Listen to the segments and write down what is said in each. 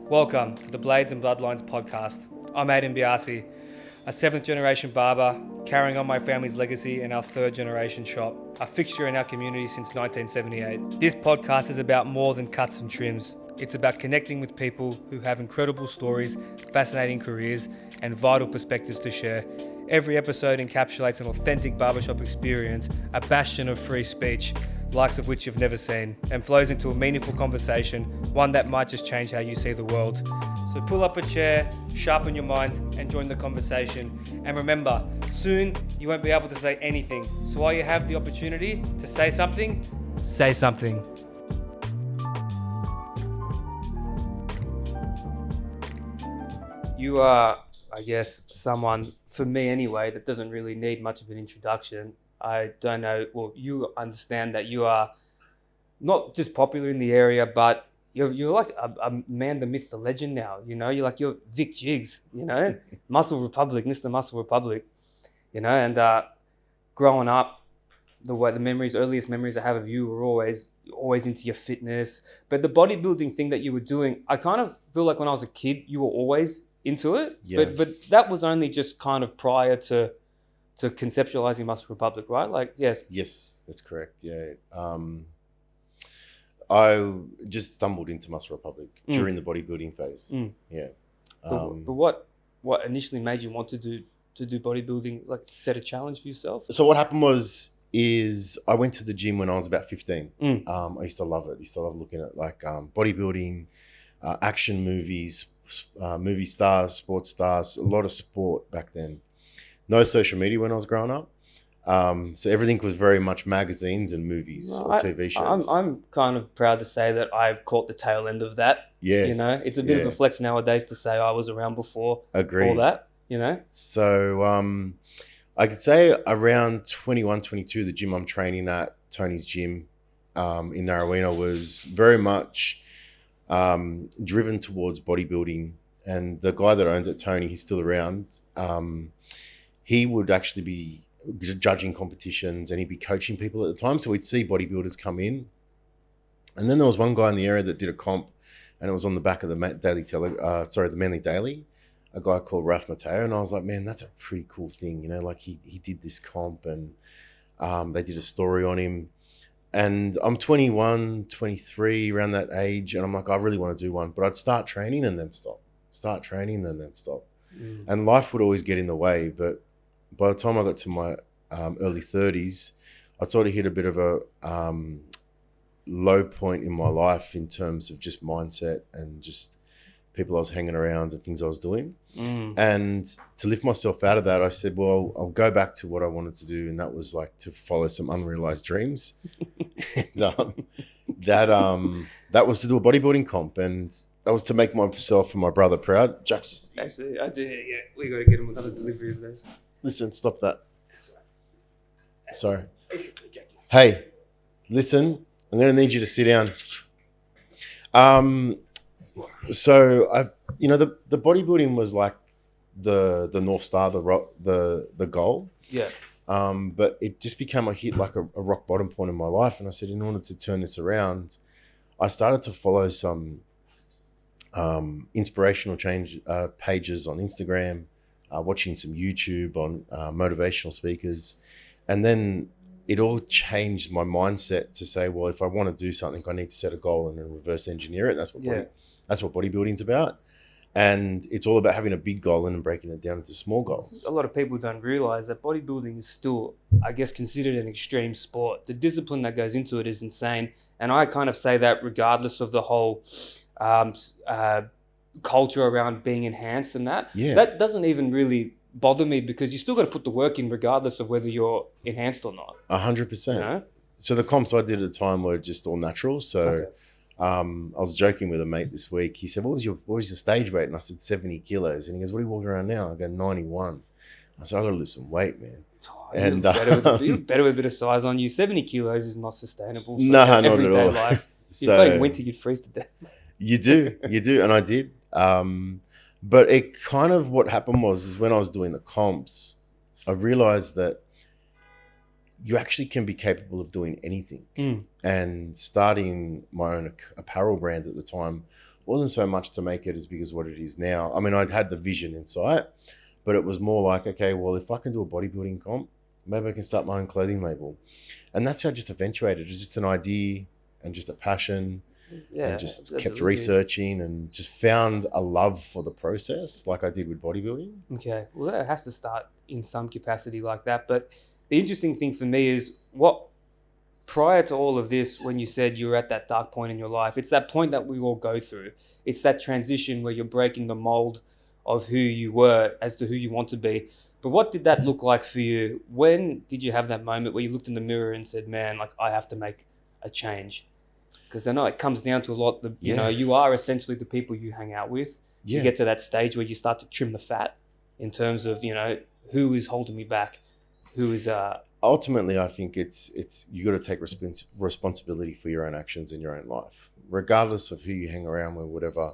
Welcome to the Blades and Bloodlines podcast. I'm Aidan and Vic, a 7th generation barber, carrying on my family's legacy in our 3rd generation shop, a fixture in our community since 1978. This podcast is about more than cuts and trims. It's about connecting with people who have incredible stories, fascinating careers, and vital perspectives to share. Every episode encapsulates an authentic barbershop experience, a bastion of free speech, likes of which you've never seen, and flows into a meaningful conversation, one that might just change how you see the world. So pull up a chair, sharpen your mind, and join the conversation. And remember, soon you won't be able to say anything. So while you have the opportunity to say something, say something. You are, I guess, someone, for me anyway, that doesn't really need much of an introduction. I don't know, well, you understand that you are not just popular in the area, but you're like a man, the myth, the legend now, you know? You're Vic Gigs, you know? Muscle Republic, Mr. Muscle Republic, you know? And growing up, earliest memories I have of you were always into your fitness. But the bodybuilding thing that you were doing, I kind of feel like when I was a kid, you were always into it. Yeah. But that was only just kind of prior to conceptualizing Muscle Republic, right? Like, yes. Yes, that's correct. Yeah. I just stumbled into Muscle Republic during the bodybuilding phase. Yeah. But what initially made you want to do bodybuilding, like set a challenge for yourself? So what happened is I went to the gym when I was about 15. I used to love it. I used to love looking at like bodybuilding, action movies, movie stars, sports stars, a lot of sport back then. No social media when I was growing up. So everything was very much magazines and movies or TV shows. I'm kind of proud to say that I've caught the tail end of that. Yes. You know, it's a bit of a flex nowadays to say I was around before. Agreed. All that, you know? So I could say around 21, 22, the gym I'm training at, Tony's gym in Narrowena, was very much driven towards bodybuilding. And the guy that owns it, Tony, he's still around. He would actually be judging competitions and he'd be coaching people at the time. So we'd see bodybuilders come in. And then there was one guy in the area that did a comp and it was on the back of the the Manly Daily, a guy called Ralph Mateo. And I was like, man, that's a pretty cool thing. You know, like he did this comp and they did a story on him. And I'm 21, 23, around that age. And I'm like, I really want to do one. But I'd start training and then stop. And life would always get in the way. But by the time I got to my early 30s, I sort of hit a bit of a low point in my life in terms of just mindset and just people I was hanging around and things I was doing. And to lift myself out of that, I said, well, I'll go back to what I wanted to do. And that was like to follow some unrealized dreams. And that was to do a bodybuilding comp. And that was to make myself and my brother proud. Jack's just... Actually, I did it, yeah. We got to get him another delivery of this. Listen, stop that. Sorry. Hey, listen, I'm going to need you to sit down. So the bodybuilding was like the North Star, the goal. Yeah. But it just became a rock bottom point in my life. And I said, in order to turn this around, I started to follow some inspirational change pages on Instagram, watching some YouTube on motivational speakers. And then it all changed my mindset to say, well, if I want to do something, I need to set a goal and then reverse engineer it. That's what bodybuilding's about. And it's all about having a big goal and then breaking it down into small goals. A lot of people don't realize that bodybuilding is still, I guess, considered an extreme sport. The discipline that goes into it is insane. And I kind of say that regardless of the whole culture around being enhanced and that. Yeah. That doesn't even really bother me because you still got to put the work in regardless of whether you're enhanced or not. 100%. You know? So the comps I did at the time were just all natural. So okay. I was joking with a mate this week. He said, what was your stage weight? And I said, 70 kilos. And he goes, what are you walking around now? I go, 91. I said, I got to lose some weight, man. Oh, and you're better with a bit of size on you. 70 kilos is not sustainable for everyday life. So in winter, you'd freeze to death. You do. And I did. But it kind of, what happened was when I was doing the comps, I realized that you actually can be capable of doing anything. And starting my own apparel brand at the time wasn't so much to make it as big as what it is now. I mean, I'd had the vision in sight, but it was more like, okay, well, if I can do a bodybuilding comp, maybe I can start my own clothing label. And that's how it just eventuated. It was just an idea and just a passion, and just kept researching and just found a love for the process like I did with bodybuilding. Okay, well, that has to start in some capacity like that. But the interesting thing for me is what, prior to all of this, when you said you were at that dark point in your life, it's that point that we all go through. It's that transition where you're breaking the mold of who you were as to who you want to be. But what did that look like for you? When did you have that moment where you looked in the mirror and said, man, like, I have to make a change? Because I know it comes down to a lot. You know, you are essentially the people you hang out with. You get to that stage where you start to trim the fat in terms of, you know, who is holding me back, who is... Ultimately, I think it's you got to take responsibility for your own actions in your own life, regardless of who you hang around with, whatever.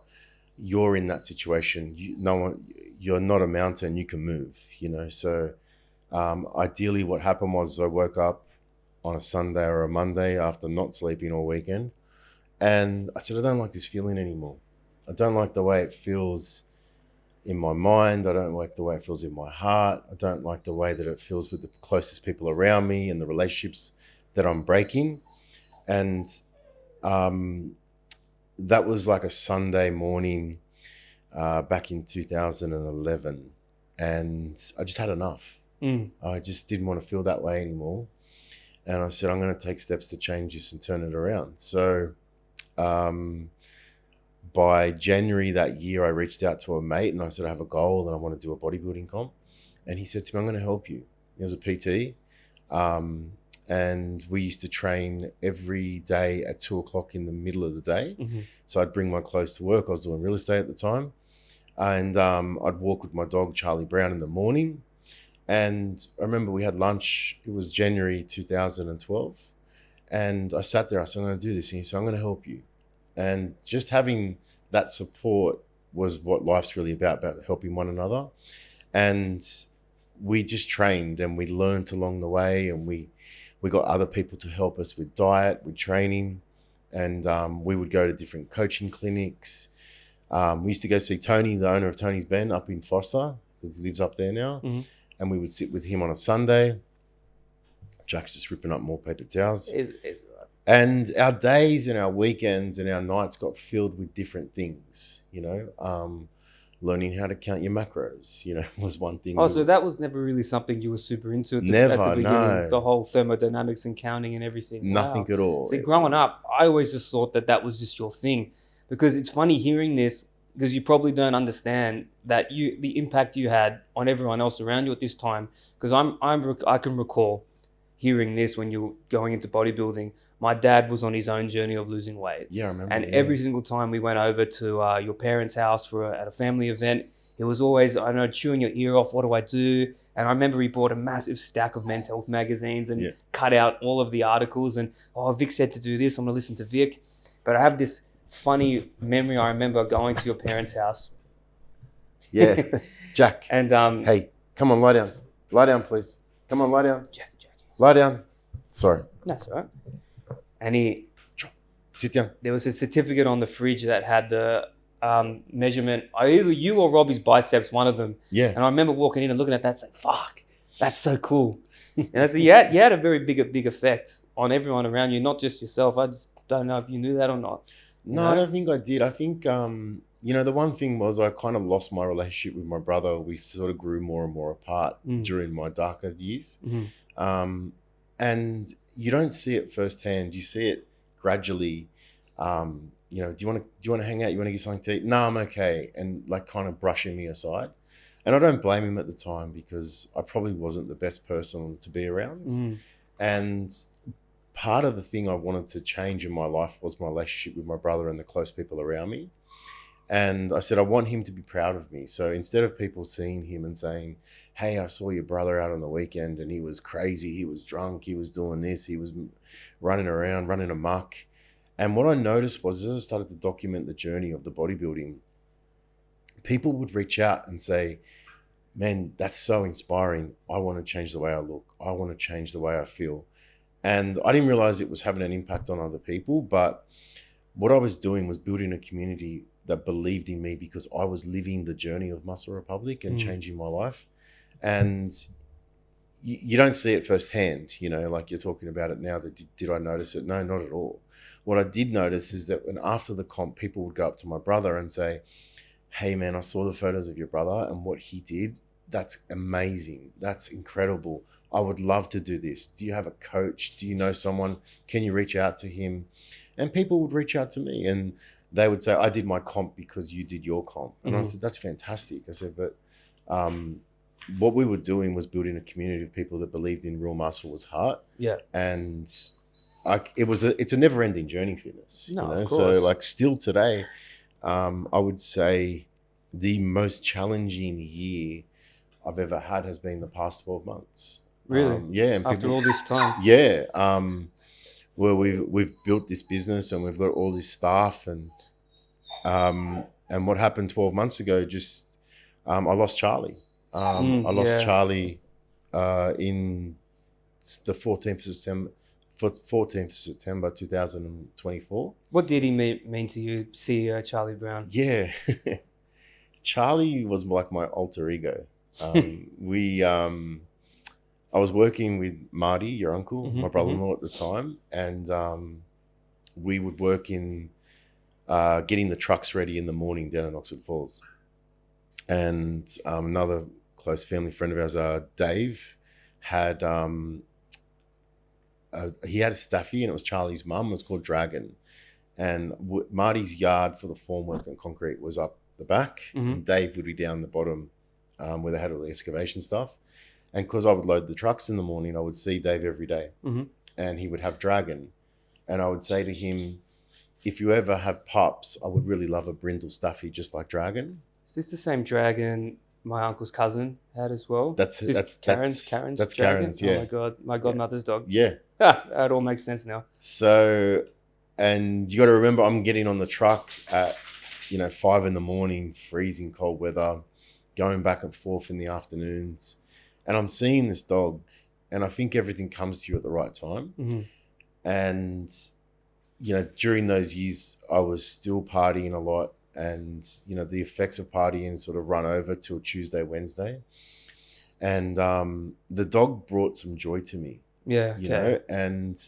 You're in that situation. You're not a mountain. You can move. You know. So, ideally, what happened was I woke up on a Sunday or a Monday after not sleeping all weekend, and I said, I don't like this feeling anymore. I don't like the way it feels in my mind. I don't like the way it feels in my heart. I don't like the way that it feels with the closest people around me and the relationships that I'm breaking. And that was like a Sunday morning back in 2011. And I just had enough. I just didn't want to feel that way anymore. And I said, I'm going to take steps to change this and turn it around. So by January that year, I reached out to a mate and I said, I have a goal and I want to do a bodybuilding comp. And he said to me, I'm going to help you. He was a PT. And we used to train every day at 2:00 in the middle of the day. So I'd bring my clothes to work. I was doing real estate at the time. And I'd walk with my dog, Charlie Brown, in the morning. And I remember we had lunch. It was January 2012. And I sat there. I said, I'm going to do this. And he said, I'm going to help you. And just having that support was what life's really about helping one another. And we just trained and we learned along the way, and we got other people to help us with diet, with training, and we would go to different coaching clinics. We used to go see Tony, the owner of Tony's Ben, up in Foster, because he lives up there now. And we would sit with him on a Sunday. Jack's just ripping up more paper towels. And our days and our weekends and our nights got filled with different things, you know. Learning how to count your macros, you know, was one thing. Oh, so that was never really something you were super into at the beginning, no. The whole thermodynamics and counting and everything. Nothing at all. See, growing up, I always just thought that was just your thing. Because it's funny hearing this, because you probably don't understand that the impact you had on everyone else around you at this time. Because I can recall hearing this when you were going into bodybuilding. My dad was on his own journey of losing weight. Yeah, I remember. And every single time we went over to your parents' house at a family event, it was always, I don't know, chewing your ear off, what do I do? And I remember he bought a massive stack of Men's Health magazines and cut out all of the articles. And, Vic said to do this, I'm going to listen to Vic. But I have this funny memory. I remember going to your parents' house. Yeah, Jack. And hey, come on, lie down. Lie down, please. Come on, lie down. Jackie. Lie down. Sorry. That's all right. And sit down. There was a certificate on the fridge that had the measurement, either you or Robbie's biceps, one of them. Yeah. And I remember walking in and looking at that, saying, "Fuck, that's so cool." And I said, you had a very big effect on everyone around you, not just yourself. I just don't know if you knew that or not. No, I don't think I did. I think, you know, the one thing was I kind of lost my relationship with my brother. We sort of grew more and more apart during my darker years. And you don't see it firsthand. You see it gradually. You know, do you want to hang out? You want to get something to eat? No, I'm okay. And like kind of brushing me aside. And I don't blame him at the time, because I probably wasn't the best person to be around. And part of the thing I wanted to change in my life was my relationship with my brother and the close people around me. And I said, I want him to be proud of me. So instead of people seeing him and saying, hey, I saw your brother out on the weekend and he was crazy, he was drunk, he was doing this, he was running around, running amok. And what I noticed was, as I started to document the journey of the bodybuilding, people would reach out and say, man, that's so inspiring. I want to change the way I look. I want to change the way I feel. And I didn't realize it was having an impact on other people, but what I was doing was building a community that believed in me because I was living the journey of Muscle Republic and changing my life. And you don't see it firsthand, you know, like you're talking about it now. That did I notice it? No, not at all. What I did notice is that when after the comp, people would go up to my brother and say, hey man, I saw the photos of your brother and what he did. That's amazing. That's incredible. I would love to do this. Do you have a coach? Do you know someone? Can you reach out to him? And people would reach out to me and they would say, I did my comp because you did your comp. And I said, that's fantastic. I said, but what we were doing was building a community of people that believed in real muscle was heart. Yeah. And it's a never ending journey, fitness. No, you know? of course. So like still today, I would say the most challenging year I've ever had has been the past 12 months. Really? Yeah. And after all this time? Yeah. Where we've built this business and we've got all this staff and what happened 12 months ago, just I lost Charlie. I lost Charlie in the 14th of September 2024. What did he mean to you, CEO Charlie Brown? Yeah. Charlie was like my alter ego. I was working with Marty, your uncle, my brother-in-law at the time, and we would work in getting the trucks ready in the morning down in Oxford Falls. And another close family friend of ours, Dave, had he had a staffy, and it was Charlie's mum. It was called Dragon. And Marty's yard for the formwork and concrete was up the back. And Dave would be down the bottom where they had all the excavation stuff. And because I would load the trucks in the morning, I would see Dave every day. And he would have Dragon. And I would say to him, if you ever have pups, I would really love a brindle staffy just like Dragon. Is this the same Dragon my uncle's cousin had as well? That's Karen's Dragon? Karen's, yeah. Oh my God, my godmother's dog. Yeah. It all makes sense now. So, and you got to remember, I'm getting on the truck at 5 a.m, freezing cold weather, going back and forth in the afternoons, and I'm seeing this dog, and I think everything comes to you at the right time. And during those years, I was still partying a lot, and the effects of partying sort of run over till Tuesday, Wednesday, and the dog brought some joy to me. Yeah, okay. And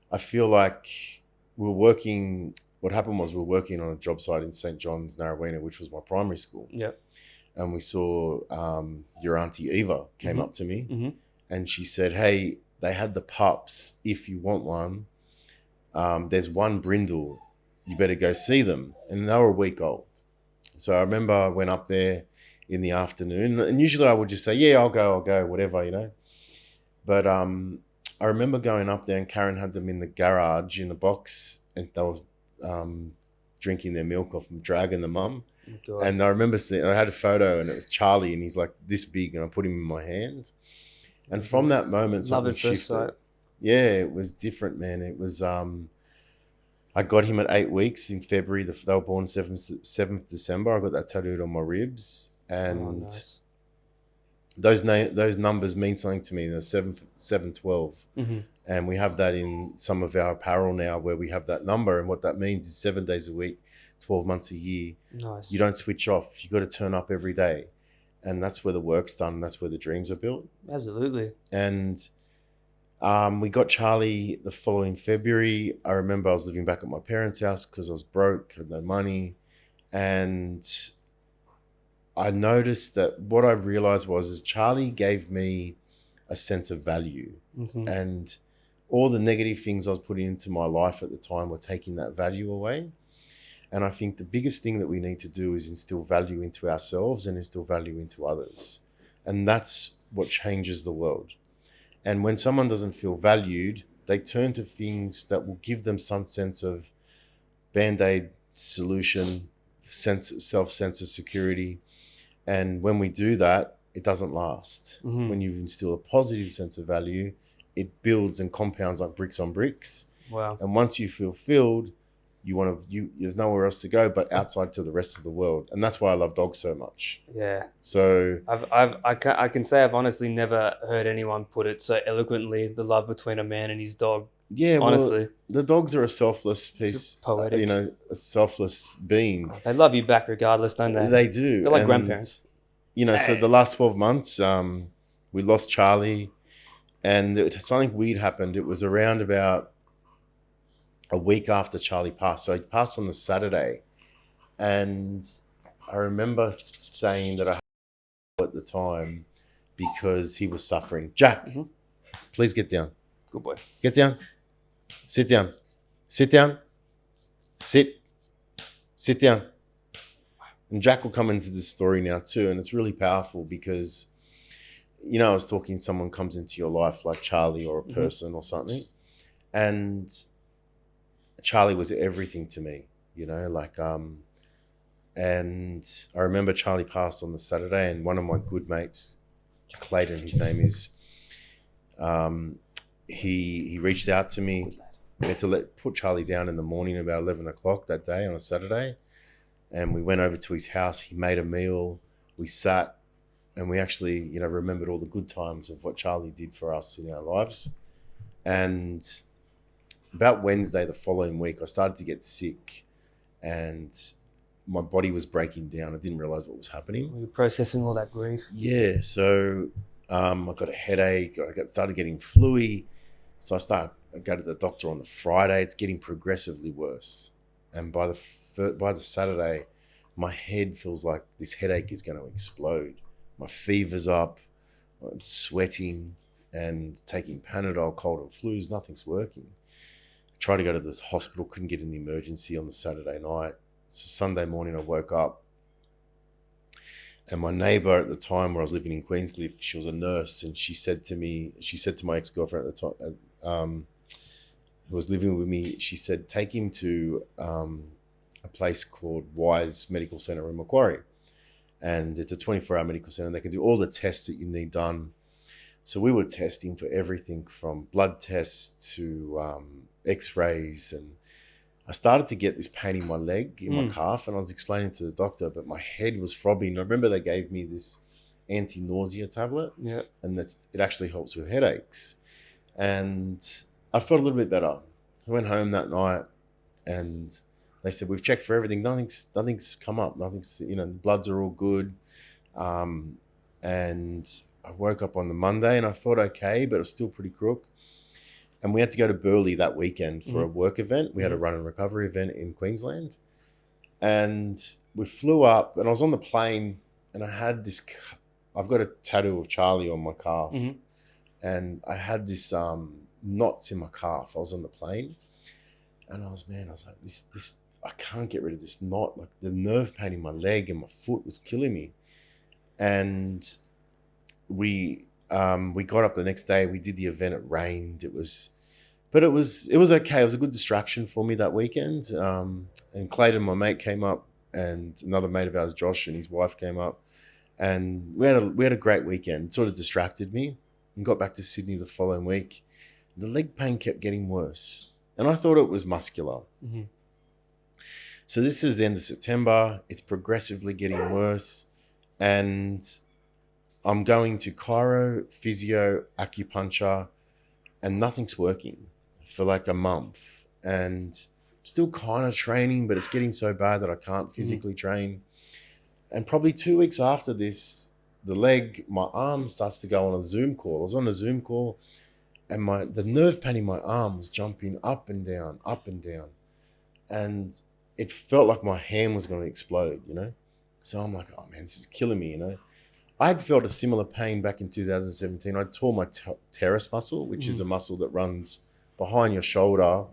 I feel like what happened was we were working on a job site in St. John's, Narrowena, which was my primary school. Yep. And we saw your auntie Eva came up to me and she said, hey, they had the pups. If you want one, there's one brindle. You better go see them. And they were a week old. So I remember I went up there in the afternoon, and usually I would just say, yeah, I'll go, whatever, But I remember going up there and Karen had them in the garage in a box, and they were drinking their milk off from Dragon, the mum. Oh, and I remember I had a photo, and it was Charlie, and he's like this big, and I put him in my hand. And from that moment, something shifted. Yeah, it was different, man. It was, I got him at 8 weeks in February. They were born 7th December. I got that tattooed on my ribs. And nice. Those numbers mean something to me. They're 712. And we have that in some of our apparel now where we have that number. And what that means is 7 days a week, 12 months a year. Nice. You don't switch off. You got to turn up every day. And that's where the work's done. And that's where the dreams are built. Absolutely. And we got Charlie the following February. I remember I was living back at my parents' house because I was broke, had no money. And I noticed that what I realized was Charlie gave me a sense of value. And all the negative things I was putting into my life at the time were taking that value away. And I think the biggest thing that we need to do is instill value into ourselves and instill value into others. And that's what changes the world. And when someone doesn't feel valued, they turn to things that will give them some sense of band-aid solution, sense of security. And when we do that, it doesn't last. When you instill a positive sense of value, it builds and compounds like bricks on bricks. Wow. And once you feel filled, there's nowhere else to go but outside to the rest of the world. And that's why I love dogs so much. Yeah. So I can say I've honestly never heard anyone put it so eloquently, the love between a man and his dog. yeah, Honestly. well, the dogs are a selfless piece, poetic. a selfless being. They love you back regardless, don't they? They do. They're like And, grandparents. so the last 12 months, we lost Charlie, and something weird happened. It was around about a week after Charlie passed. So he passed on the Saturday, and I remember saying that I had at the time because he was suffering. Jack, please get down. Good boy. Get down. Sit down. Sit down. Sit down. And Jack will come into this story now too, and it's really powerful because, I was talking, someone comes into your life like Charlie or a person or something, and Charlie was everything to me, and I remember Charlie passed on the Saturday, and one of my good mates, Clayton, his name is, he reached out to me. We had to put Charlie down in the morning about 11 o'clock that day on a Saturday. And we went over to his house. He made a meal. We sat and we actually, remembered all the good times of what Charlie did for us in our lives. And about Wednesday, the following week, I started to get sick and my body was breaking down. I didn't realize what was happening. Were you processing all that grief? Yeah. So I got a headache. I started getting fluey. So I go to the doctor on the Friday. It's getting progressively worse. And by the Saturday, my head feels like this headache is going to explode. My fever's up. I'm sweating and taking Panadol, cold and flus. Nothing's working. Tried to go to the hospital. Couldn't get in the emergency on the Saturday night. So Sunday morning, I woke up. And my neighbor at the time where I was living in Queenscliff, she was a nurse. And she said to my ex-girlfriend at the time, who was living with me, she said, take him to a place called Wise Medical Centre in Macquarie. And it's a 24-hour medical centre. They can do all the tests that you need done. So we were testing for everything from blood tests to x-rays. And I started to get this pain in my leg, in my calf. And I was explaining to the doctor, but my head was throbbing. I remember they gave me this anti-nausea tablet. Yeah. And it actually helps with headaches. And I felt a little bit better. I went home that night and they said, we've checked for everything. Nothing's come up. Nothing's, bloods are all good. And I woke up on the Monday and I felt okay, but it was still pretty crook. And we had to go to Burleigh that weekend for a work event. We had a run and recovery event in Queensland. And we flew up and I was on the plane and I had I've got a tattoo of Charlie on my calf. And I had this knots in my calf. I was on the plane and I was like, this, I can't get rid of this knot. Like the nerve pain in my leg and my foot was killing me. And we got up the next day. We did the event. It rained. It was okay. It was a good distraction for me that weekend. And Clayton, my mate, came up, and another mate of ours, Josh, and his wife came up, and we had a great weekend. It sort of distracted me, and got back to Sydney the following week. The leg pain kept getting worse, and I thought it was muscular. So this is the end of September. It's progressively getting worse, and I'm going to chiro, physio, acupuncture, and nothing's working for like a month. And still kind of training, but it's getting so bad that I can't physically train. And probably 2 weeks after this, my arm starts to go on a Zoom call. I was on a Zoom call and the nerve pain in my arm was jumping up and down, up and down. And it felt like my hand was going to explode, So I'm like, oh man, this is killing me, I had felt a similar pain back in 2017. I tore my teres muscle, which is a muscle that runs behind your shoulder,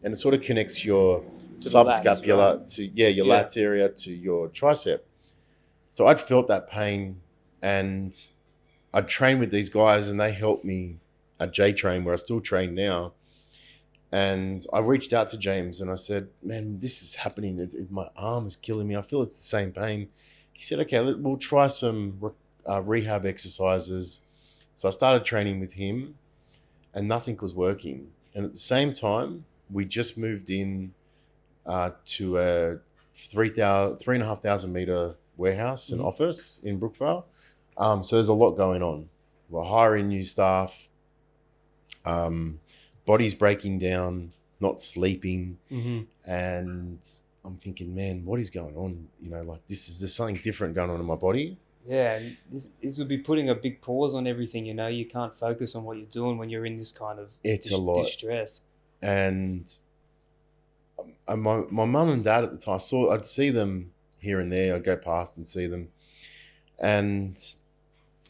and it sort of connects your subscapular lats, right? Your lats area to your tricep. So I'd felt that pain, and I'd trained with these guys, and they helped me at J-Train, where I still train now. And I reached out to James, and I said, man, this is happening. My arm is killing me. I feel it's the same pain. He said, okay, we'll try some rehab exercises. So I started training with him, and nothing was working. And at the same time, we just moved in to a 3,500 meter warehouse and office in Brookvale. So there's a lot going on. We're hiring new staff. Body's breaking down, not sleeping. And I'm thinking, man, what is going on? You know, like there's something different going on in my body. Yeah, and this would be putting a big pause on everything, you know. You can't focus on what you're doing when you're in this kind of A lot. distress. And my mum and dad at the time, I'd see them here and there. I'd go past and see them. And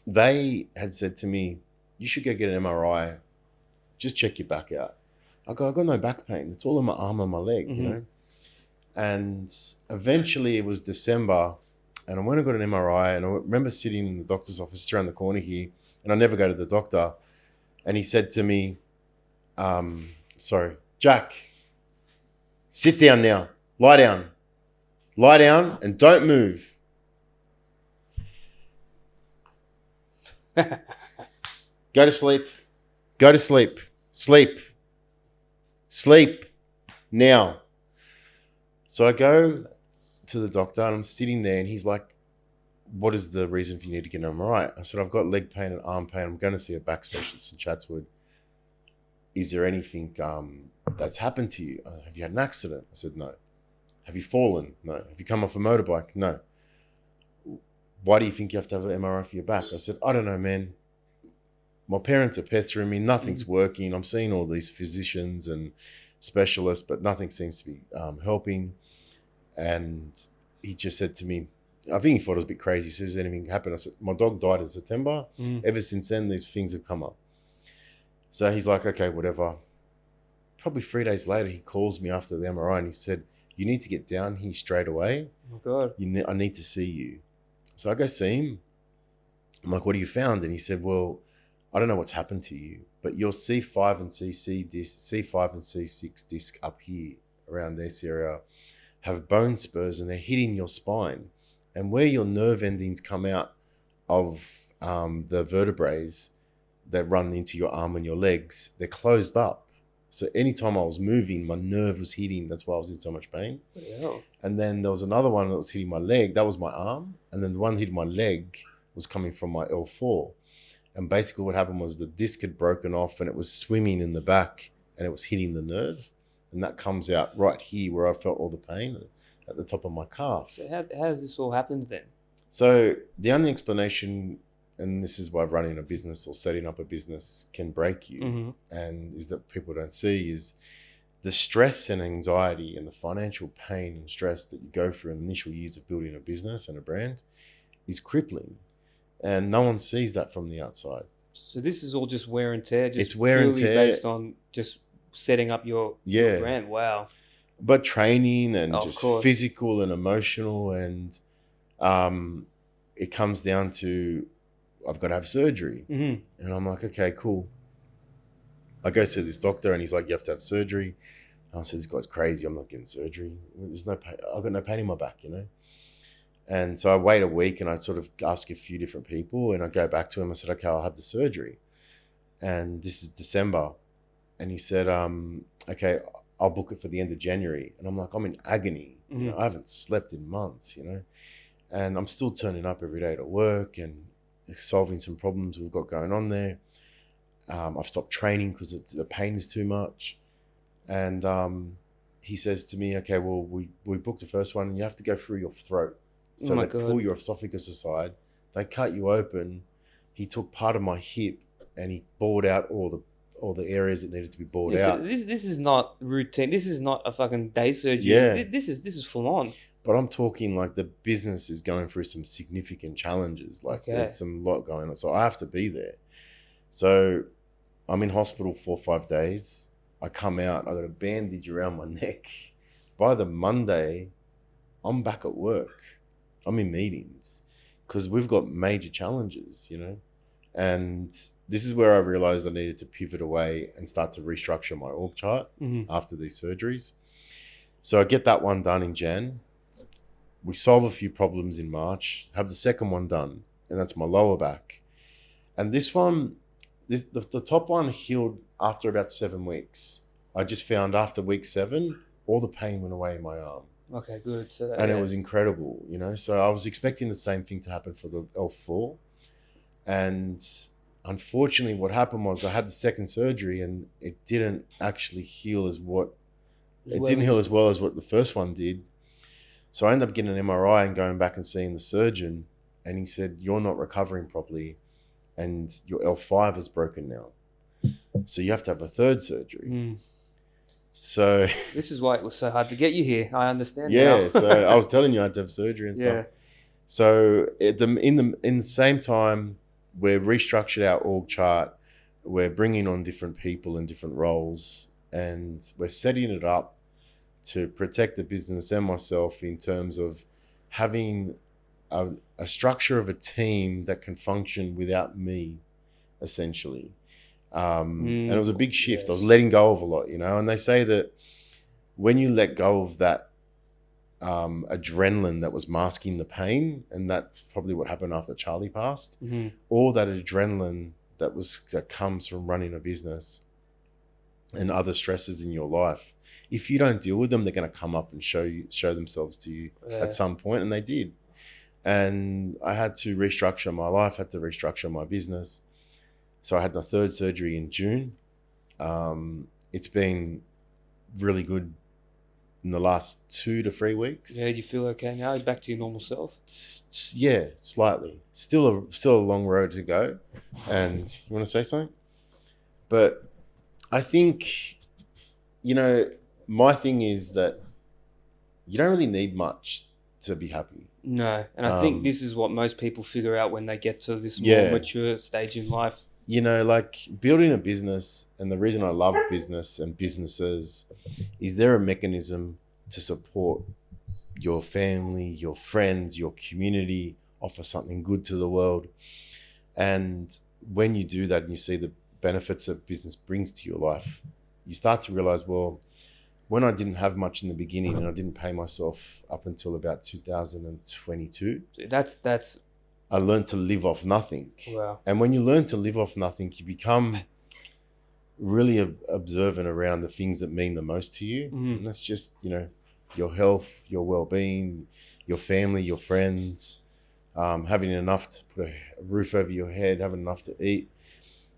they had said to me, you should go get an MRI. Just check your back out. I got no back pain. It's all in my arm and my leg, you know. And eventually it was December, and I went and got an MRI, and I remember sitting in the doctor's office just around the corner here, and I never go to the doctor. And he said to me, sorry, Jack, sit down now. Lie down. Lie down and don't move. Go to sleep. Go to sleep. Sleep. Sleep now. So I go to the doctor and I'm sitting there and he's like, what is the reason for you need to get an MRI? I said, I've got leg pain and arm pain. I'm going to see a back specialist in Chatswood. Is there anything that's happened to you? Have you had an accident? I said, no. Have you fallen? No. Have you come off a motorbike? No. Why do you think you have to have an MRI for your back? I said, I don't know, man. My parents are pestering me. Nothing's working. I'm seeing all these physicians and specialists, but nothing seems to be helping. And he just said to me, I think he thought it was a bit crazy. He says, anything happened? I said, my dog died in September. Ever since then, these things have come up. So he's like, okay, whatever. Probably 3 days later, he calls me after the MRI and he said, you need to get down here straight away. Oh, God. I need to see you. So I go see him. I'm like, what have you found? And he said, well, I don't know what's happened to you, but your C5 and C5 and C6 disc up here around this area have bone spurs and they're hitting your spine. And where your nerve endings come out of the vertebrae that run into your arm and your legs, they're closed up. So anytime I was moving, my nerve was hitting. That's why I was in so much pain. Yeah. And then there was another one that was hitting my leg. That was my arm. And then the one hitting my leg was coming from my L4. And basically what happened was the disc had broken off and it was swimming in the back and it was hitting the nerve. And that comes out right here where I felt all the pain at the top of my calf. So how does this all happen then? So the only explanation, and this is why running a business or setting up a business can break you, and is that people don't see, is the stress and anxiety and the financial pain and stress that you go through in the initial years of building a business and a brand is crippling. And no one sees that from the outside. So this is all just wear and tear? It's wear and tear. Based on just setting up your brand? Wow. But training and just course. physical and emotional. And it comes down to, I've got to have surgery. And I'm like, okay, cool. I go see this doctor and he's like, you have to have surgery. And I said, this guy's crazy. I'm not getting surgery. There's no pain. I've got no pain in my back, you know? And so I wait a week and I sort of ask a few different people and I go back to him. I said, okay, I'll have the surgery. And this is December. And he said, okay, I'll book it for the end of January. And I'm like, I'm in agony. You know, I haven't slept in months, you know, and I'm still turning up every day to work and solving some problems we've got going on there. I've stopped training because the pain is too much. And he says to me, okay, well, we booked the first one and you have to go through your throat. So they pull your esophagus aside, they cut you open. He took part of my hip and he bored out all the areas that needed to be bored out. So this is not routine. This is not a fucking day surgery. Yeah. This is full on. But I'm talking like the business is going through some significant challenges. Like there's some lot going on. So I have to be there. So I'm in hospital 4 or 5 days. I come out, I got a bandage around my neck. By the Monday, I'm back at work. I'm in meetings because we've got major challenges, you know? And this is where I realized I needed to pivot away and start to restructure my org chart after these surgeries. So I get that one done in Jan. We solve a few problems in March, have the second one done, and that's my lower back. And this one, the top one healed after about 7 weeks. I just found after week 7, all the pain went away in my arm. Okay, good. So And it was incredible, you know. So I was expecting the same thing to happen for the L4. And unfortunately, what happened was I had the second surgery and it didn't actually heal as well as what the first one did. So I ended up getting an MRI and going back and seeing the surgeon. And he said, "You're not recovering properly and your L5 is broken now. So you have to have a third surgery." Mm. So this is why it was so hard to get you here. I understand. yeah, now. so I was telling you I had to have surgery and stuff. So in the same time, we're restructured our org chart. We're bringing on different people in different roles, and we're setting it up to protect the business and myself in terms of having a structure of a team that can function without me, essentially. And it was a big shift. Yes. I was letting go of a lot, you know, and they say that when you let go of that adrenaline that was masking the pain, and that's probably what happened after Charlie passed, all that adrenaline that comes from running a business and other stresses in your life, if you don't deal with them, they're going to come up and show themselves to you at some point, and they did. And I had to restructure my life, had to restructure my business. So I had my third surgery in June. It's been really good in the last 2 to 3 weeks. Yeah, do you feel okay now? You're back to your normal self? Yeah, slightly. Still a long road to go. And you want to say something? But I think, you know, my thing is that you don't really need much to be happy. No, and I think this is what most people figure out when they get to this more mature stage in life. You know, like building a business, and the reason I love business and businesses is they're a mechanism to support your family, your friends, your community, offer something good to the world. And when you do that and you see the benefits that business brings to your life, you start to realize, well, when I didn't have much in the beginning and I didn't pay myself up until about 2022, I learned to live off nothing. Wow. And when you learn to live off nothing, you become really observant around the things that mean the most to you. And that's just, you know, your health, your well-being, your family, your friends, having enough to put a roof over your head, having enough to eat.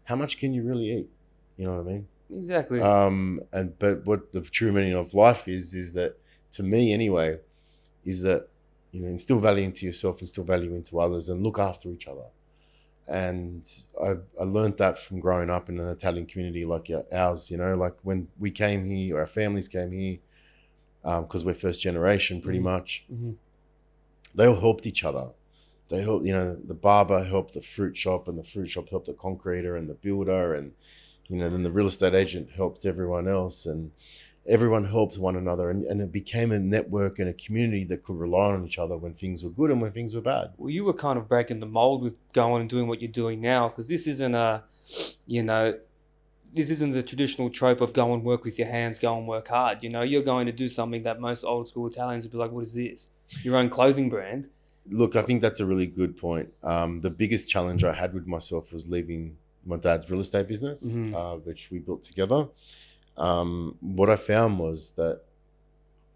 How much can you really eat? You know what I mean? Exactly. But what the true meaning of life is that, to me anyway, is that, you know, instill value into yourself, instill value into others, and look after each other. And I learned that from growing up in an Italian community like ours, you know, like when we came here, or our families came here, because we're first generation pretty much, they all helped each other. They helped, you know, the barber helped the fruit shop, and the fruit shop helped the concreter and the builder, and, you know, then the real estate agent helped everyone else, and everyone helped one another, and it became a network and a community that could rely on each other when things were good and when things were bad. Well, you were kind of breaking the mold with going and doing what you're doing now, because this isn't this isn't the traditional trope of go and work with your hands, go and work hard. You know, you're going to do something that most old school Italians would be like, what is this? Your own clothing brand. Look, I think that's a really good point. The biggest challenge I had with myself was leaving my dad's real estate business, which we built together. What I found was that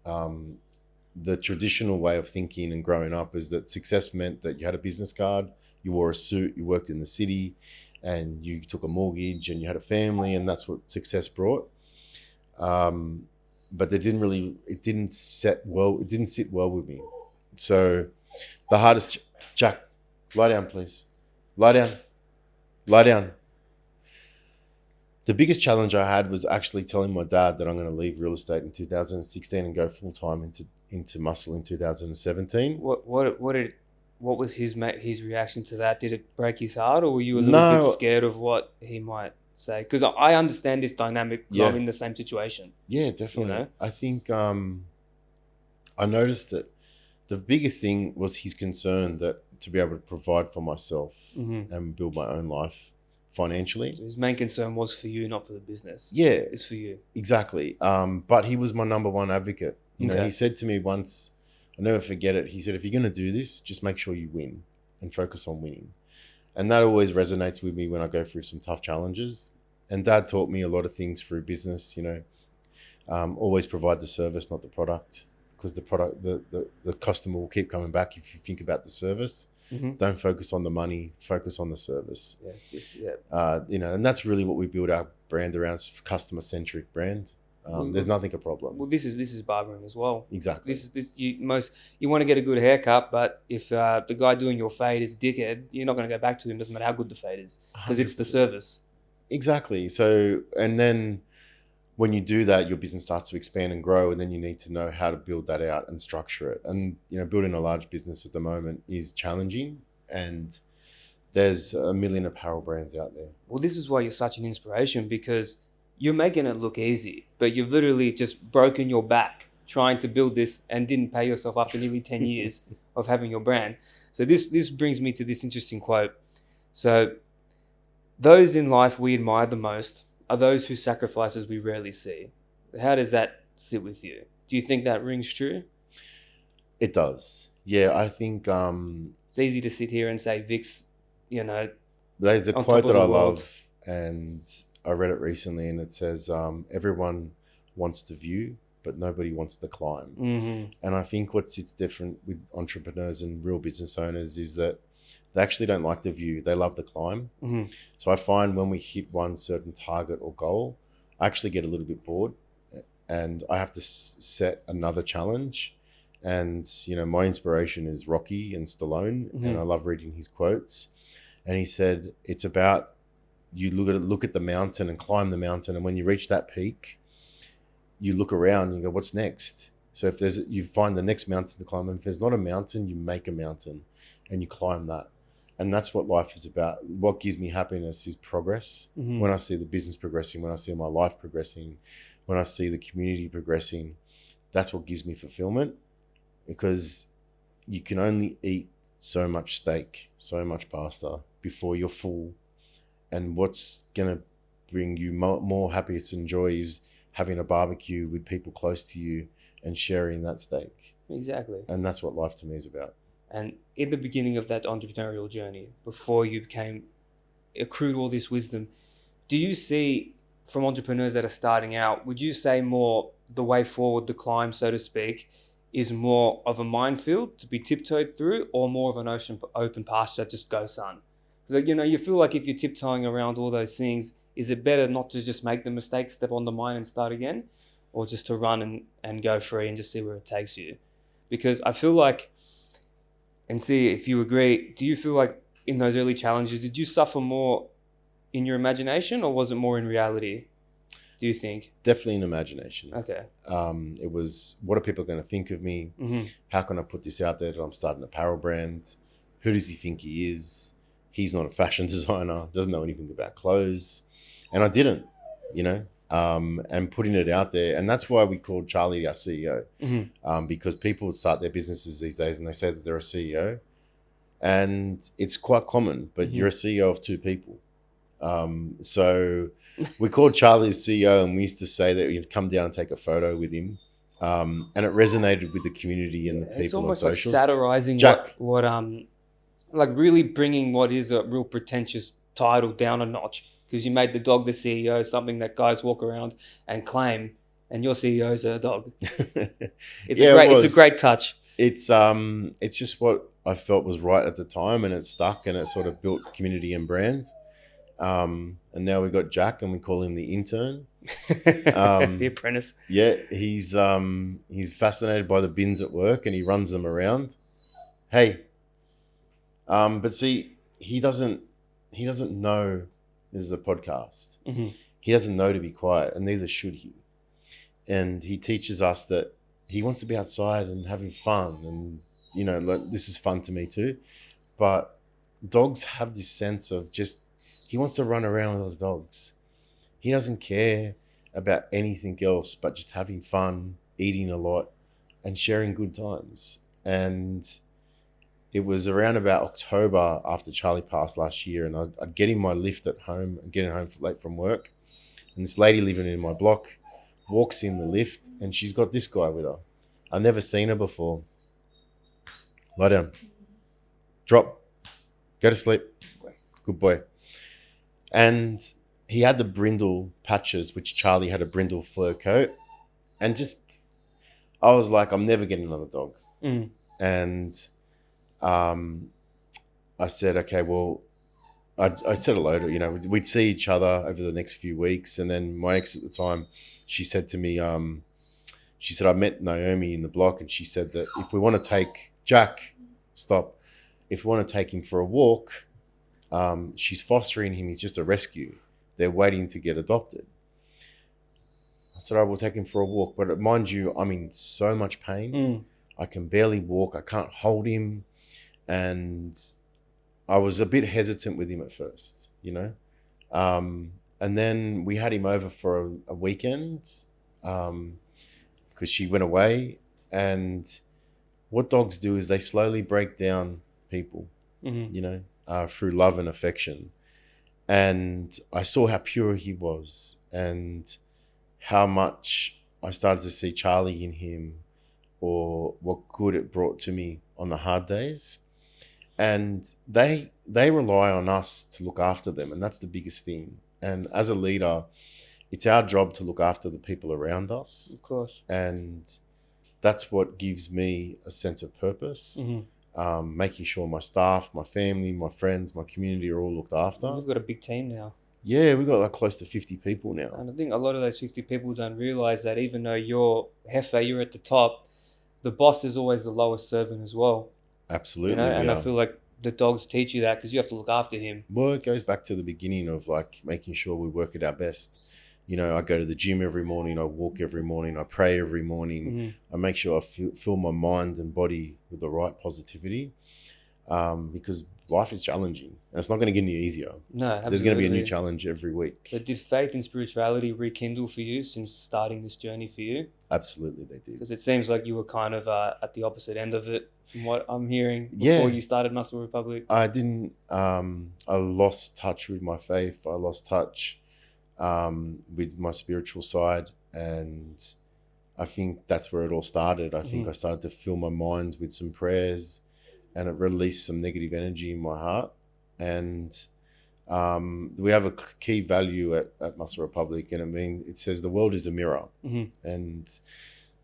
the traditional way of thinking and growing up is that success meant that you had a business card, you wore a suit, you worked in the city, and you took a mortgage and you had a family, and that's what success brought. But it didn't sit well with me. So the hardest, Jack, lie down, please. Lie down. The biggest challenge I had was actually telling my dad that I'm going to leave real estate in 2016 and go full time into muscle in 2017. What was his reaction to that? Did it break his heart, or were you a little bit scared of what he might say? Because I understand this dynamic. Yeah. I'm in the same situation. Yeah, definitely. You know? I think I noticed that the biggest thing was his concern that to be able to provide for myself and build my own life financially. So his main concern was for you, not for the business. Yeah. It's for you. Exactly. But he was my number one advocate. You know, he said to me once, I'll never forget it. He said, if you're going to do this, just make sure you win and focus on winning. And that always resonates with me when I go through some tough challenges. And Dad taught me a lot of things through business, you know, Always provide the service, not the product, because the customer will keep coming back if you think about the service. Don't focus on the money, focus on the service. And that's really what we build our brand around, customer-centric brand. There's nothing a problem. Well, this is barbering as well. Exactly. You want to get a good haircut, but if the guy doing your fade is a dickhead, you're not going to go back to him. Doesn't matter how good the fade is, because it's the service. Exactly. So, and then when you do that, your business starts to expand and grow, and then you need to know how to build that out and structure it. And building a large business at the moment is challenging, and there's a million apparel brands out there. Well, this is why you're such an inspiration, because you're making it look easy, but you've literally just broken your back trying to build this and didn't pay yourself after nearly 10 years of having your brand. So this brings me to this interesting quote. So, those in life we admire the most are those whose sacrifices we rarely see. How does that sit with you? Do you think that rings true? It does. Yeah, I think... it's easy to sit here and say Vic's, there's a quote that I love, and I read it recently, and it says, everyone wants to view, but nobody wants to climb. And I think what sits different with entrepreneurs and real business owners is that they actually don't like the view. They love the climb. So I find when we hit one certain target or goal, I actually get a little bit bored, and I have to set another challenge. And, my inspiration is Rocky and Stallone, and I love reading his quotes. And he said, it's about, you look at the mountain and climb the mountain. And when you reach that peak, you look around and you go, what's next? So you find the next mountain to climb. And if there's not a mountain, you make a mountain and you climb that. And that's what life is about. What gives me happiness is progress. When I see the business progressing, when I see my life progressing, when I see the community progressing, that's what gives me fulfillment, because you can only eat so much steak, so much pasta before you're full. And what's going to bring you more happiness and joy is having a barbecue with people close to you and sharing that steak. Exactly. And that's what life to me is about. And in the beginning of that entrepreneurial journey, before you accrued all this wisdom, do you see, from entrepreneurs that are starting out, would you say more the way forward, the climb, so to speak, is more of a minefield to be tiptoed through, or more of an open pasture, just go son? So, you feel like if you're tiptoeing around all those things, is it better not to just make the mistake, step on the mine and start again, or just to run and go free and just see where it takes you? Because I feel like, and see if you agree, do you feel like in those early challenges, did you suffer more in your imagination, or was it more in reality, do you think? Definitely in imagination. Okay. It was, what are people going to think of me? How can I put this out there that I'm starting an apparel brand? Who does he think he is? He's not a fashion designer, doesn't know anything about clothes. And I didn't, and putting it out there. And that's why we called Charlie our CEO, because people start their businesses these days and they say that they're a CEO. And it's quite common, but you're a CEO of two people. So we called Charlie the CEO, and we used to say that we'd come down and take a photo with him. And it resonated with the community and the people on socials. It's almost like satirizing what like really bringing what is a real pretentious title down a notch, because you made the dog the CEO, something that guys walk around and claim, and your CEO's a dog. It's a great touch. It's just what I felt was right at the time, and it stuck, and it sort of built community and brand. And now we got Jack, and we call him the intern. The apprentice. Yeah, he's fascinated by the bins at work, and he runs them around. Hey. But see, he doesn't know this is a podcast. He doesn't know to be quiet, and neither should he. And he teaches us that he wants to be outside and having fun, and this is fun to me too. But dogs have this sense of he wants to run around with other dogs. He doesn't care about anything else but just having fun, eating a lot, and sharing good times. And it was around about October after Charlie passed last year, and I'd get in my lift at home, getting home late from work, and this lady living in my block walks in the lift, and she's got this guy with her. I've never seen her before. Lie down. Drop. Go to sleep. Good boy. And he had the brindle patches, which Charlie had a brindle fur coat, And just, I was like, I'm never getting another dog. Mm. And I said, okay, well, I said hello to, you know, we'd see each other over the next few weeks. And then my ex at the time, she said to me, she said, I met Naomi in the block, and she said that if we want to take if we want to take him for a walk, she's fostering him. He's just a rescue. They're waiting to get adopted. I said, I will take him for a walk. But mind you, I'm in so much pain. Mm. I can barely walk. I can't hold him. And I was a bit hesitant with him at first, you know. And then we had him over for a weekend because she went away. And what dogs do is they slowly break down people, Mm-hmm. you know, through love and affection. And I saw how pure he was and how much I started to see Charlie in him, or what good it brought to me on the hard days. And they rely on us to look after them, and that's the biggest thing. And as a leader, it's our job to look after the people around us. Of course. And that's what gives me a sense of purpose. Mm-hmm. Making sure my staff, my family, my friends, my community are all looked after. We've got a big team now. Yeah, we've got like close to 50 people now. And I think a lot of those 50 people don't realize that even though you're Hefe, you're at the top, the boss is always the lowest servant as well. Absolutely. You know, and I feel like the dogs teach you that because you have to look after him. Well, it goes back to the beginning of like making sure we work at our best. You know, I go to the gym every morning, I walk every morning, I pray every morning. Mm-hmm. I make sure I fill my mind and body with the right positivity, because life is challenging and it's not going to get any easier. No, absolutely. There's going to be a new challenge every week. So did faith and spirituality rekindle for you since starting this journey for you? Absolutely, they did. Because it seems like you were kind of at the opposite end of it from what I'm hearing Yeah. before you started Muscle Republic. I didn't, I lost touch with my faith. I lost touch with my spiritual side. And I think that's where it all started. I think I started to fill my mind with some prayers, and it released some negative energy in my heart. And we have a key value at Muscle Republic, and it says the world is a mirror. Mm-hmm. And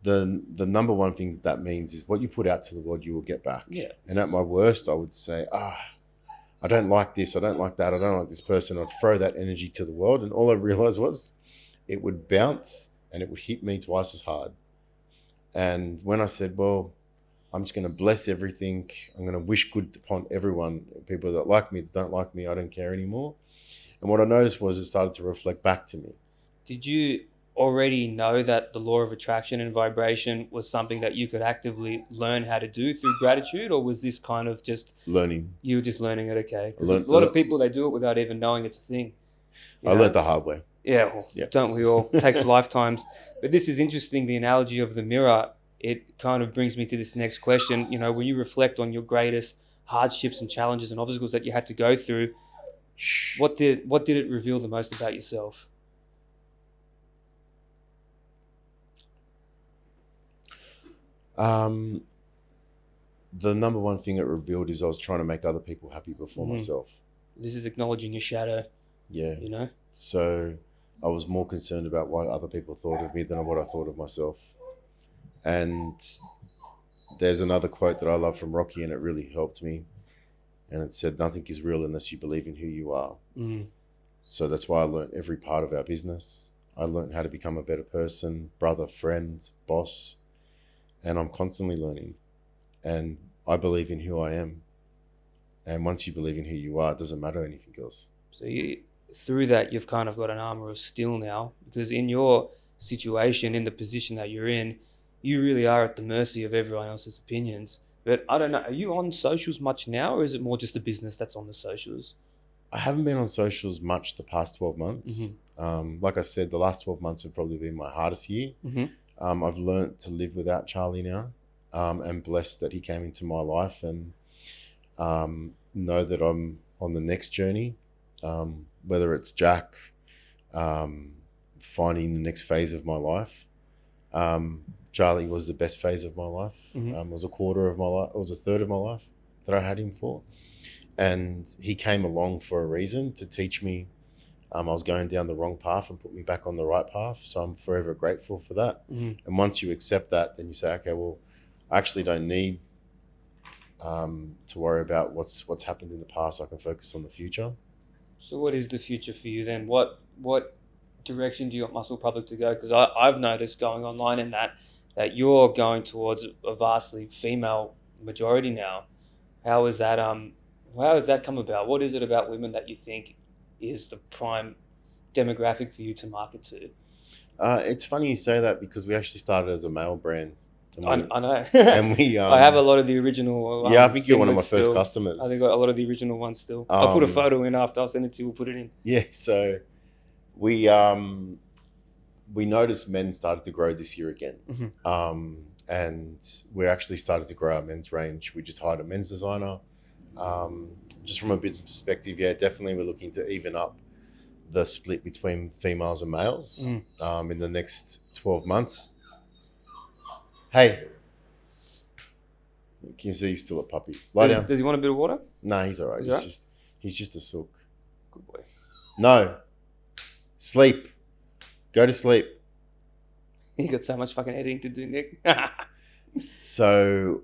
the number one thing that means is what you put out to the world, you will get back. Yeah. And at my worst, I would say, I don't like this, I don't like that, I don't like this person. I'd throw that energy to the world, and all I realized was it would bounce and it would hit me twice as hard. And when I said, well, I'm just going to bless everything, I'm going to wish good upon everyone, people that like me, that don't like me, I don't care anymore. And what I noticed was it started to reflect back to me. Did you already know that the law of attraction and vibration was something that you could actively learn how to do through gratitude, or was this kind of just Learning. you were just learning it? Okay, because a lot of people, they do it without even knowing it's a thing. I learned the hard way. Yeah, well, Yeah. Don't we all? It takes lifetimes. But this is interesting, the analogy of the mirror. It kind of brings me to this next question. You know, when you reflect on your greatest hardships and challenges and obstacles that you had to go through, what did it reveal the most about yourself? The number one thing it revealed is I was trying to make other people happy before myself. This is acknowledging your shadow. Yeah. You know? So I was more concerned about what other people thought of me than what I thought of myself. And there's another quote that I love from Rocky, and it really helped me. And it said, nothing is real unless you believe in who you are. So that's why I learned every part of our business. I learned how to become a better person, brother, friend, boss. And I'm constantly learning. And I believe in who I am. And once you believe in who you are, it doesn't matter anything else. So through that, you've kind of got an armor of steel now, because in your situation, in the position that you're in, you really are at the mercy of everyone else's opinions. But I don't know, are you on socials much now, or is it more just the business that's on the socials? I haven't been on socials much the past 12 months. Like I said, the last 12 months have probably been my hardest year. I've learned to live without Charlie now. I'm blessed that he came into my life, and know that I'm on the next journey, whether it's Jack, finding the next phase of my life. Charlie was the best phase of my life. It was a quarter of my life. It was a third of my life that I had him for. And he came along for a reason, to teach me I was going down the wrong path and put me back on the right path. So I'm forever grateful for that. And once you accept that, then you say, okay, well, I actually don't need to worry about what's happened in the past. I can focus on the future. So what is the future for you then? What direction do you want Muscle Public to go? Because I've noticed going online in that you're going towards a vastly female majority now. How has that come about? What is it about women that you think is the prime demographic for you to market to? It's funny you say that because we actually started as a male brand. I know. And we I have a lot of the original. I think you're one of my first customers. I think a lot of the original ones still. I'll put a photo in after. I'll send it to you. We'll put it in. Yeah. So we noticed men started to grow this year again. And we actually started to grow our men's range. We just hired a men's designer. Just from a business perspective, yeah, definitely we're looking to even up the split between females and males in the next 12 months. Hey, you can see he's still a puppy. Lie down. Does he want a bit of water? No, he's all right. He's just a sook. Good boy. No. Sleep. Go to sleep. You got so much fucking editing to do, Nick. So,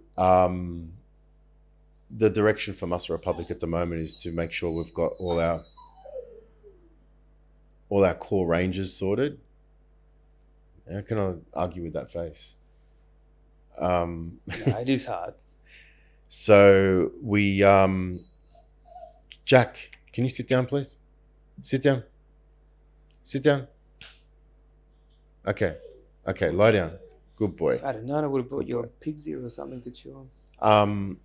the direction for Muscle Republic at the moment is to make sure we've got all our core ranges sorted. How can I argue with that face? No, it is hard. So we, Jack, can you sit down, please? Sit down. Sit down. Okay, lie down. Good boy. If I had known, I would have bought you a pig's ear or something to chew on.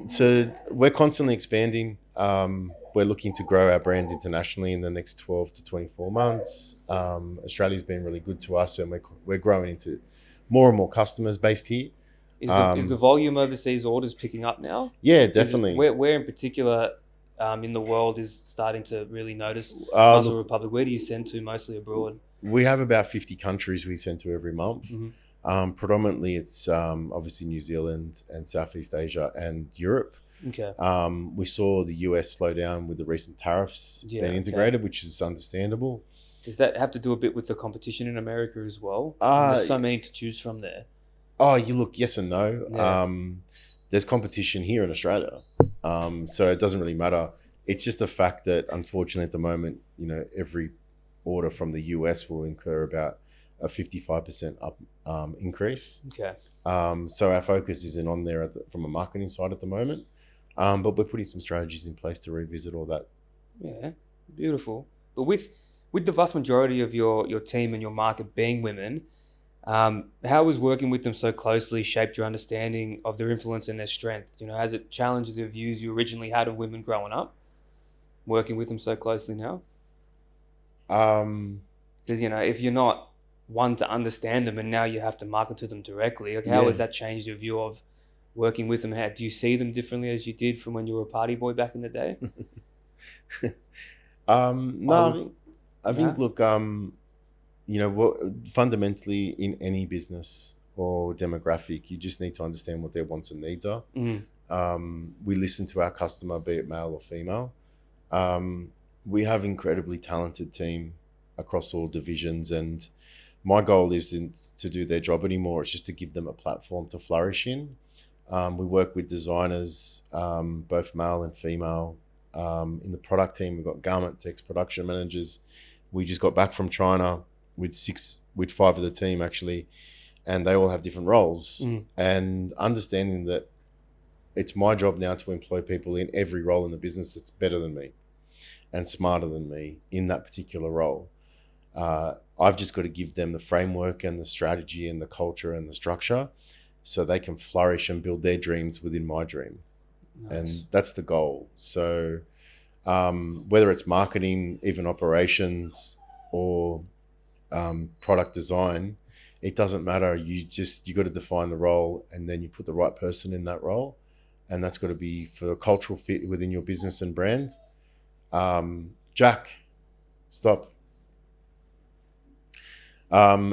So we're constantly expanding. We're looking to grow our brand internationally in the next 12 to 24 months. Australia's been really good to us, and we're growing into more and more customers based here. Is the volume overseas orders picking up now? Yeah, definitely. Where in particular in the world is starting to really notice Muscle Republic? Where do you send to, mostly abroad? We have about 50 countries we send to every month. Predominantly it's obviously New Zealand and Southeast Asia and Europe. Okay. We saw the US slow down with the recent tariffs being integrated, which is understandable. Does that have to do a bit with the competition in America as well? There's so many to choose from there. Oh, you look, yes and no. Yeah. There's competition here in Australia. So it doesn't really matter. It's just the fact that unfortunately at the moment, every order from the US will incur about a 55% up increase. Okay. So our focus isn't on there from a marketing side at the moment. But we're putting some strategies in place to revisit all that. Yeah, beautiful. But with the vast majority of your team and your market being women, how has working with them so closely shaped your understanding of their influence and their strength? Has it challenged the views you originally had of women growing up, working with them so closely now? Because, if you're not one to understand them and now you have to market to them directly, how has that changed your view of working with them? Do you see them differently as you did from when you were a party boy back in the day? No, I think, look, fundamentally in any business or demographic, you just need to understand what their wants and needs are. We listen to our customer, be it male or female. We have incredibly talented team across all divisions, and my goal isn't to do their job anymore. It's just to give them a platform to flourish in. We work with designers, both male and female. In the product team, we've got garment techs, production managers. We just got back from China with 5 of the team actually, and they all have different roles. And understanding that it's my job now to employ people in every role in the business that's better than me and smarter than me in that particular role. I've just got to give them the framework and the strategy and the culture and the structure so they can flourish and build their dreams within my dream. Nice. And that's the goal. So whether it's marketing, even operations, or product design, it doesn't matter. You got to define the role, and then you put the right person in that role, and that's got to be for a cultural fit within your business and brand. Jack, stop. And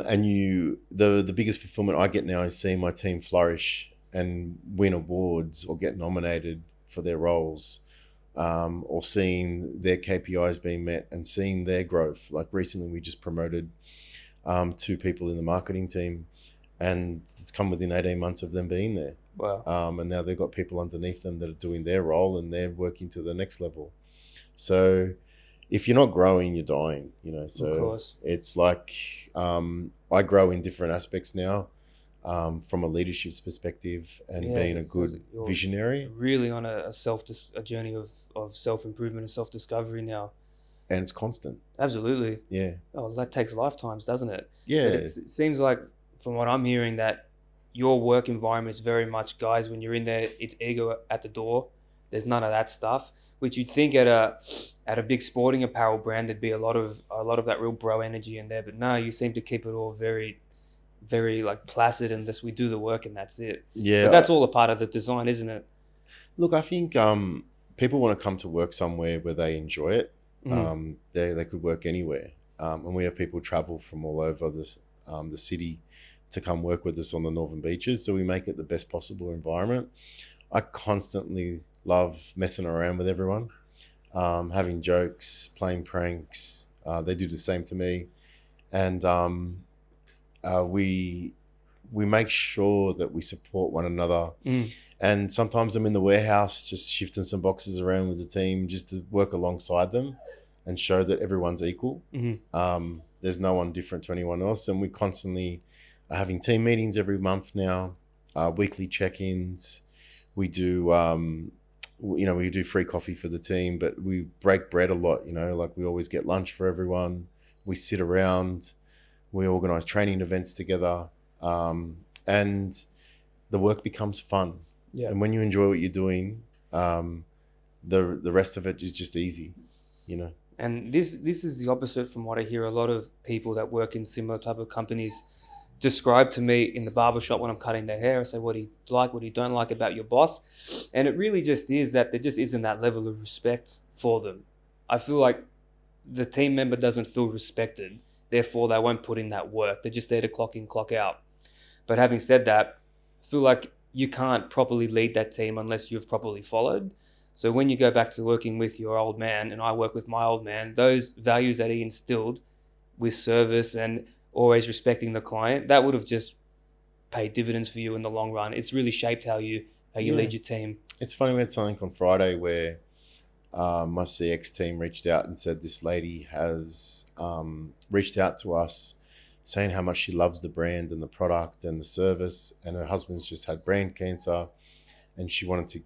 the biggest fulfillment I get now is seeing my team flourish and win awards or get nominated for their roles or seeing their KPIs being met and seeing their growth. Like recently, we just promoted 2 people in the marketing team, and it's come within 18 months of them being there. Wow. And now they've got people underneath them that are doing their role, and they're working to the next level. So if you're not growing, you're dying, you know. So Of course. it's like I grow in different aspects now, from a leadership perspective and being a good you're visionary. really on a journey of self-improvement and self-discovery now. And it's constant. Absolutely. Yeah. Oh, that takes lifetimes, doesn't it? Yeah. But it seems like, from what I'm hearing, that your work environment is very much, guys, when you're in there, it's ego at the door. There's none of that stuff, which you'd think at a big sporting apparel brand there'd be a lot of that real bro energy in there. But no, you seem to keep it all very, very like placid, and just we do the work and that's it. Yeah. But that's all a part of the design, isn't it? Look, I think people want to come to work somewhere where they enjoy it. Mhm. They could work anywhere, and we have people travel from all over the city to come work with us on the northern beaches. So we make it the best possible environment. I constantly love messing around with everyone, having jokes, playing pranks. They do the same to me, and we make sure that we support one another. And sometimes I'm in the warehouse just shifting some boxes around with the team just to work alongside them and show that everyone's equal. There's no one different to anyone else. And we constantly are having team meetings every month now, weekly check-ins. We do, we do free coffee for the team, but we break bread a lot, like we always get lunch for everyone. We sit around, we organize training events together, and the work becomes fun. Yeah. And when you enjoy what you're doing, the rest of it is just easy, And this is the opposite from what I hear a lot of people that work in similar type of companies describe to me in the barbershop when I'm cutting their hair. I say, what do you like, what do you don't like about your boss? And it really just is that there just isn't that level of respect for them. I feel like the team member doesn't feel respected, therefore they won't put in that work. They're just there to clock in, clock out. But having said that, I feel like you can't properly lead that team unless you've properly followed. So when you go back to working with your old man, and I work with my old man, those values that he instilled with service and always respecting the client, that would have just paid dividends for you in the long run. It's really shaped how you lead your team. It's funny, we had something on Friday where my CX team reached out and said this lady has reached out to us saying how much she loves the brand and the product and the service, and her husband's just had brain cancer, and she wanted to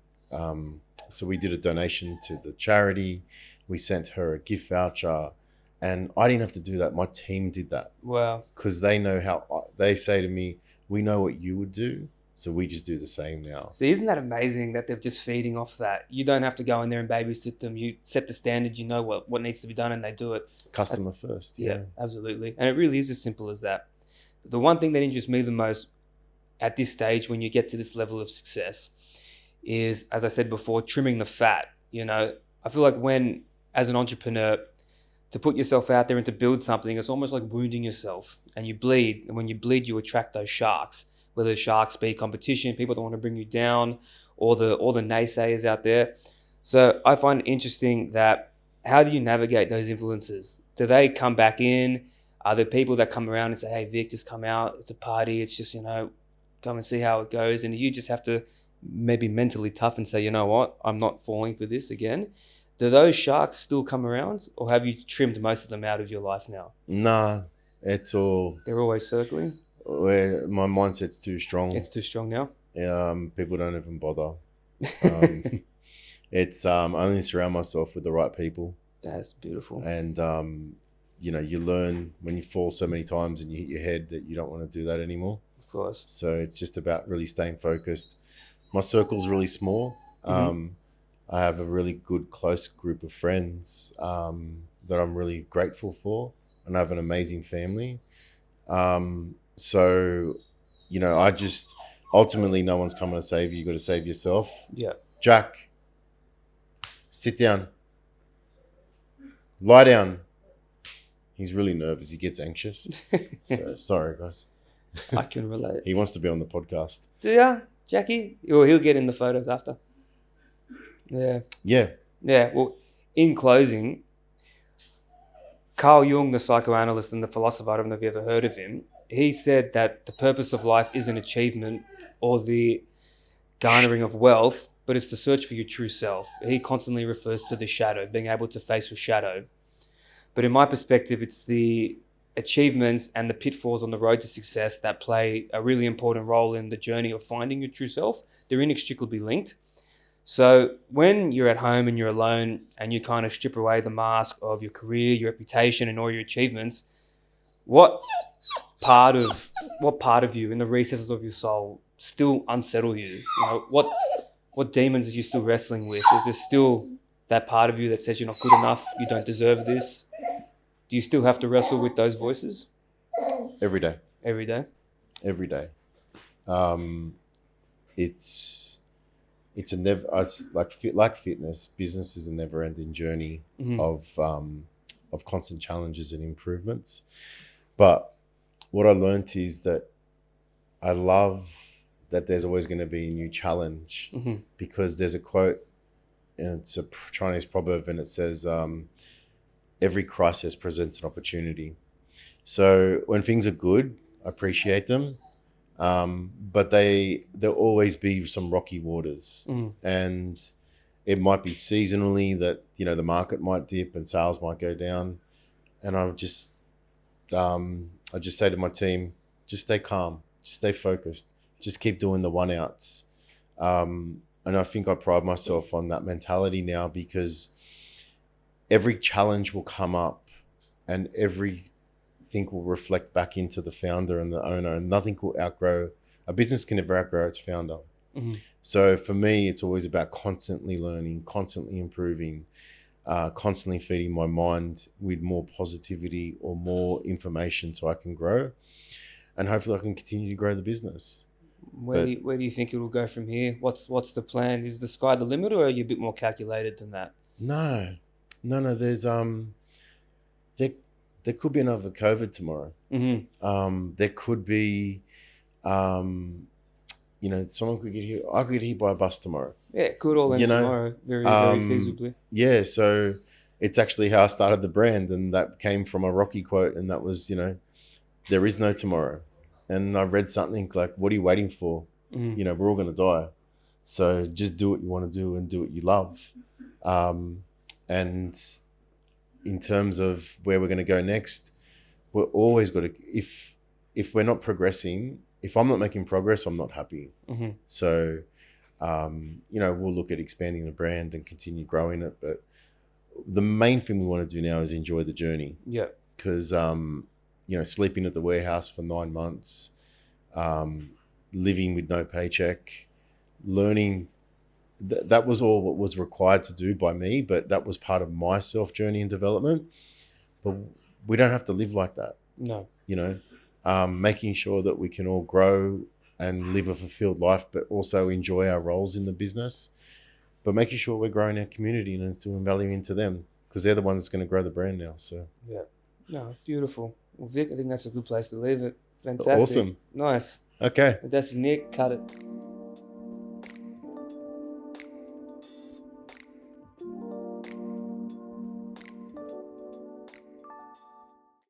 so we did a donation to the charity. We sent her a gift voucher, and I didn't have to do that. My team did that. Wow. Because they know how, they say to me, we know what you would do, so we just do the same now. So isn't that amazing that they're just feeding off that? You don't have to go in there and babysit them. You set the standard, you know what needs to be done, and they do it. Customer first. Yeah, absolutely. And it really is as simple as that. But the one thing that interests me the most at this stage when you get to this level of success is, as I said before, trimming the fat. I feel like when, as an entrepreneur, to put yourself out there and to build something, it's almost like wounding yourself, and you bleed. And when you bleed, you attract those sharks, whether the sharks be competition, people that want to bring you down, or the naysayers out there. So I find it interesting that, how do you navigate those influences? Do they come back in? Are there people that come around and say, hey, Vic, just come out. It's a party. It's just, come and see how it goes. And you just have to maybe mentally tough and say, you know what? I'm not falling for this again. Do those sharks still come around, or have you trimmed most of them out of your life now? Nah, it's all... They're always circling? My mindset's too strong. It's too strong now? People don't even bother. It's I only surround myself with the right people. That's beautiful. And you learn when you fall so many times and you hit your head that you don't want to do that anymore. Of course. So it's just about really staying focused. My circle's really small. I have a really good, close group of friends that I'm really grateful for, and I have an amazing family. So, I just, ultimately, no one's coming to save you. You got to save yourself. Yeah. Jack, sit down. Lie down. He's really nervous. He gets anxious. So, sorry, guys. I can relate. He wants to be on the podcast. Do ya, Jackie? Or he'll get in the photos after. Yeah. Yeah. Yeah, well, in closing, Carl Jung, the psychoanalyst and the philosopher, I don't know if you ever heard of him, he said that the purpose of life isn't achievement or the garnering of wealth, but it's the search for your true self. He constantly refers to the shadow, being able to face your shadow. But in my perspective, it's the achievements and the pitfalls on the road to success that play a really important role in the journey of finding your true self. They're inextricably linked. So when you're at home and you're alone and you kind of strip away the mask of your career, your reputation, and all your achievements, what part of you in the recesses of your soul still unsettle you? You know, what demons are you still wrestling with? Is there still that part of you that says you're not good enough, you don't deserve this? Do you still have to wrestle with those voices? Every day. Every day? Every day. It's a never. It's like fitness. Business is a never-ending journey of constant challenges and improvements. But what I learned is that I love that there's always going to be a new challenge, because there's a quote, and it's a Chinese proverb, and it says, "Every crisis presents an opportunity." So when things are good, I appreciate them. But there'll always be some rocky waters, and it might be seasonally that, you know, the market might dip and sales might go down. And I just say to my team, just stay calm, just stay focused, just keep doing the 1-outs. And I think I pride myself on that mentality now, because every challenge will come up and everything will reflect back into the founder and the owner, and nothing will outgrow. A business can never outgrow its founder. So for me, it's always about constantly learning, constantly improving, constantly feeding my mind with more positivity or more information so I can grow, and hopefully I can continue to grow the business. Where do you think it will go from here? What's the plan? Is the sky the limit, or are you a bit more calculated than that? No. There's there could be another COVID tomorrow. There could be, you know, someone could get hit. I could get hit by a bus tomorrow. Yeah, it could all end tomorrow, very feasibly. Yeah, so it's actually how I started the brand, and that came from a Rocky quote, and that was, you know, there is no tomorrow. And I read something like, what are you waiting for? You know, we're all going to die. So just do what you want to do and do what you love. And in terms of where we're going to go next, we're always got to, if we're not progressing, if I'm not making progress, I'm not happy. So, you know, we'll look at expanding the brand and continue growing it. But the main thing we want to do now is enjoy the journey. Yeah. Because, you know, sleeping at the warehouse for 9 months, living with no paycheck, learning, that was all what was required to do by me, but that was part of my self journey and development. But we don't have to live like that. No. You know, making sure that we can all grow and live a fulfilled life, but also enjoy our roles in the business, but making sure we're growing our community and instilling value into them, because they're the ones that's going to grow the brand now. So yeah. No, beautiful. Well, Vic, I think that's a good place to leave it. Fantastic. Awesome. Nice. Okay. Fantastic. Nick, cut it.